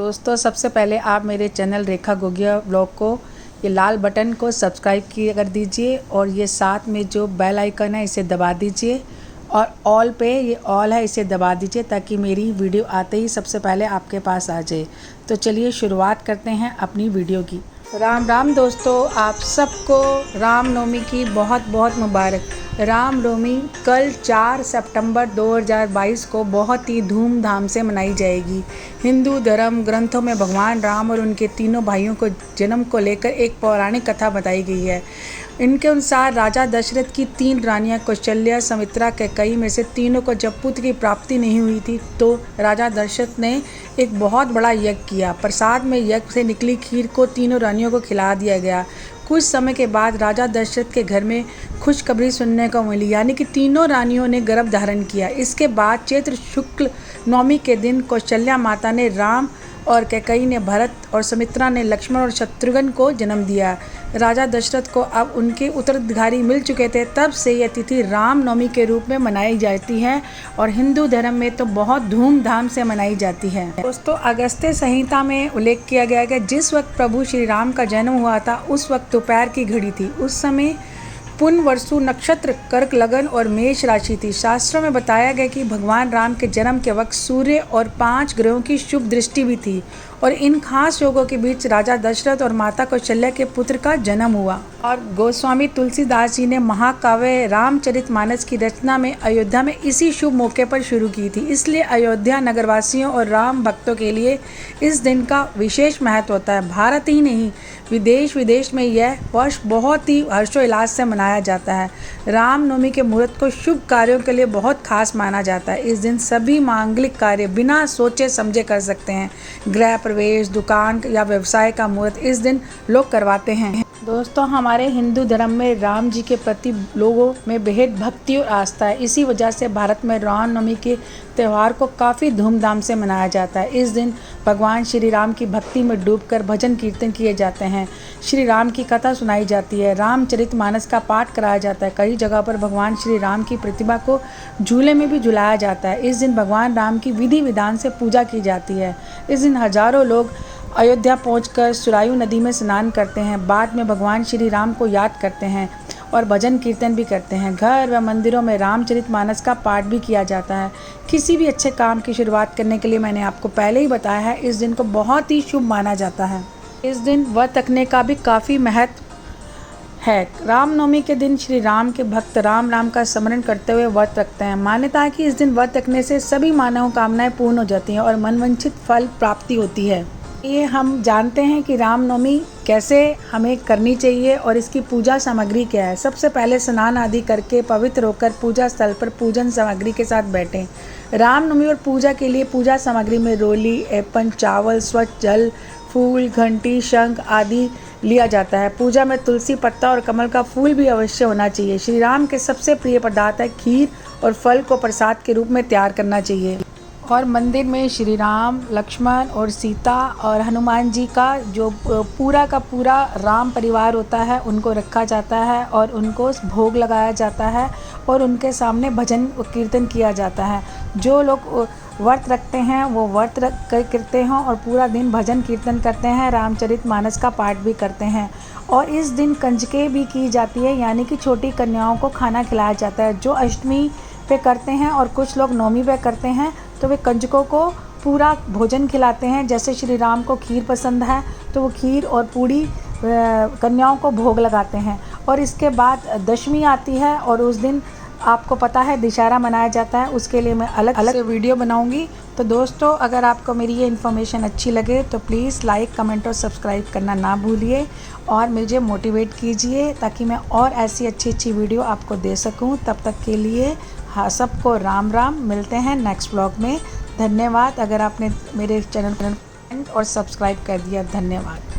दोस्तों, सबसे पहले आप मेरे चैनल रेखा गोगिया ब्लॉग को ये लाल बटन को सब्सक्राइब किया कर दीजिए और ये साथ में जो बेल आइकन है इसे दबा दीजिए और ऑल पे ये ऑल है इसे दबा दीजिए ताकि मेरी वीडियो आते ही सबसे पहले आपके पास आ जाए। तो चलिए शुरुआत करते हैं अपनी वीडियो की। राम राम दोस्तों, आप सबको रामनवमी की बहुत बहुत मुबारक। रामनवमी कल 4 सितंबर 2022 को बहुत ही धूमधाम से मनाई जाएगी। हिंदू धर्म ग्रंथों में भगवान राम और उनके तीनों भाइयों को जन्म को लेकर एक पौराणिक कथा बताई गई है। इनके अनुसार राजा दशरथ की 3 रानियां कौशल्या, सुमित्रा, कैकेयी में से तीनों को जब पुत्र की प्राप्ति नहीं हुई थी तो राजा दशरथ ने एक बहुत बड़ा यज्ञ किया। प्रसाद में यज्ञ से निकली खीर को तीनों रानियों को खिला दिया गया। कुछ समय के बाद राजा दशरथ के घर में खुशखबरी सुनने को मिली, यानी कि तीनों रानियों ने गर्भ धारण किया। इसके बाद चैत्र शुक्ल नवमी के दिन कौशल्या माता ने राम और कैकेयी ने भरत और सुमित्रा ने लक्ष्मण और शत्रुघ्न को जन्म दिया। राजा दशरथ को अब उनके उत्तराधिकारी मिल चुके थे, तब से यह तिथि रामनवमी के रूप में मनाई जाती है और हिंदू धर्म में तो बहुत धूमधाम से मनाई जाती है। दोस्तों, अगस्त्य संहिता में उल्लेख किया गया है कि जिस वक्त प्रभु श्री राम का जन्म हुआ था उस वक्त दोपहर की घड़ी थी। उस समय पुनर्वसु नक्षत्र कर्क लगन और मेष राशि थी। शास्त्रों में बताया गया कि भगवान राम के जन्म के वक्त सूर्य और 5 ग्रहों की शुभ दृष्टि भी थी और इन खास योगों के बीच राजा दशरथ और माता कौशल्या के पुत्र का जन्म हुआ। और गोस्वामी तुलसीदास जी ने महाकाव्य रामचरितमानस की रचना में अयोध्या में इसी शुभ मौके पर शुरू की थी। इसलिए अयोध्या नगरवासियों और राम भक्तों के लिए इस दिन का विशेष महत्व होता है। भारत ही नहीं, विदेश में यह वर्ष बहुत ही हर्षोल्लास से मनाया जाता है। रामनवमी के मुहूर्त को शुभ कार्यों के लिए बहुत खास माना जाता है। इस दिन सभी मांगलिक कार्य बिना सोचे समझे कर सकते हैं। गृह प्रवेश, दुकान या व्यवसाय का मुहूर्त इस दिन लोग करवाते हैं। दोस्तों, हमारे हिंदू धर्म में राम जी के प्रति लोगों में बेहद भक्ति और आस्था है। इसी वजह से भारत में रामनवमी के त्यौहार को काफ़ी धूमधाम से मनाया जाता है। इस दिन भगवान श्री राम की भक्ति में डूबकर भजन कीर्तन किए जाते हैं, श्री राम की कथा सुनाई जाती है, रामचरितमानस का पाठ कराया जाता है। कई जगह पर भगवान श्री राम की प्रतिमा को झूले में भी झुलाया जाता है। इस दिन भगवान राम की विधि विधान से पूजा की जाती है। इस दिन हजारों लोग अयोध्या पहुंचकर सुरायु नदी में स्नान करते हैं। बाद में भगवान श्री राम को याद करते हैं और भजन कीर्तन भी करते हैं। घर व मंदिरों में रामचरितमानस का पाठ भी किया जाता है। किसी भी अच्छे काम की शुरुआत करने के लिए मैंने आपको पहले ही बताया है, इस दिन को बहुत ही शुभ माना जाता है। इस दिन व्रत रखने का भी काफ़ी महत्व है। रामनवमी के दिन श्री राम के भक्त राम का स्मरण करते हुए व्रत रखते हैं। मान्यता है कि इस दिन व्रत रखने से सभी मानव कामनाएं पूर्ण हो जाती हैं और मनवांछित फल प्राप्ति होती है। ये हम जानते हैं कि रामनवमी कैसे हमें करनी चाहिए और इसकी पूजा सामग्री क्या है। सबसे पहले स्नान आदि करके पवित्र होकर पूजा स्थल पर पूजन सामग्री के साथ बैठें। रामनवमी और पूजा के लिए पूजा सामग्री में रोली, एपन, चावल, स्वच्छ जल, फूल, घंटी, शंख आदि लिया जाता है। पूजा में तुलसी पत्ता और कमल का फूल भी अवश्य होना चाहिए। श्री राम के सबसे प्रिय पदार्थ है खीर और फल को प्रसाद के रूप में तैयार करना चाहिए। और मंदिर में श्री राम, लक्ष्मण और सीता और हनुमान जी का जो पूरा का पूरा राम परिवार होता है उनको रखा जाता है और उनको भोग लगाया जाता है और उनके सामने भजन कीर्तन किया जाता है। जो लोग व्रत रखते हैं वो व्रत करते हैं और पूरा दिन भजन कीर्तन करते हैं, रामचरितमानस का पाठ भी करते हैं। और इस दिन कंजकें भी की जाती है, यानी कि छोटी कन्याओं को खाना खिलाया जाता है। जो अष्टमी पे करते हैं और कुछ लोग नवमी पे करते हैं तो वे कंजकों को पूरा भोजन खिलाते हैं। जैसे श्री राम को खीर पसंद है तो वो खीर और पूड़ी कन्याओं को भोग लगाते हैं। और इसके बाद दशमी आती है और उस दिन आपको पता है दशहरा मनाया जाता है। उसके लिए मैं अलग अलग वीडियो बनाऊंगी। तो दोस्तों, अगर आपको मेरी ये इन्फॉर्मेशन अच्छी लगे तो प्लीज़ लाइक, कमेंट और सब्सक्राइब करना ना भूलिए और मुझे मोटिवेट कीजिए ताकि मैं और ऐसी अच्छी वीडियो आपको दे सकूं। तब तक के लिए सबको राम राम। मिलते हैं नेक्स्ट व्लॉग में। धन्यवाद। अगर आपने मेरे चैनल और सब्सक्राइब कर दिया, धन्यवाद।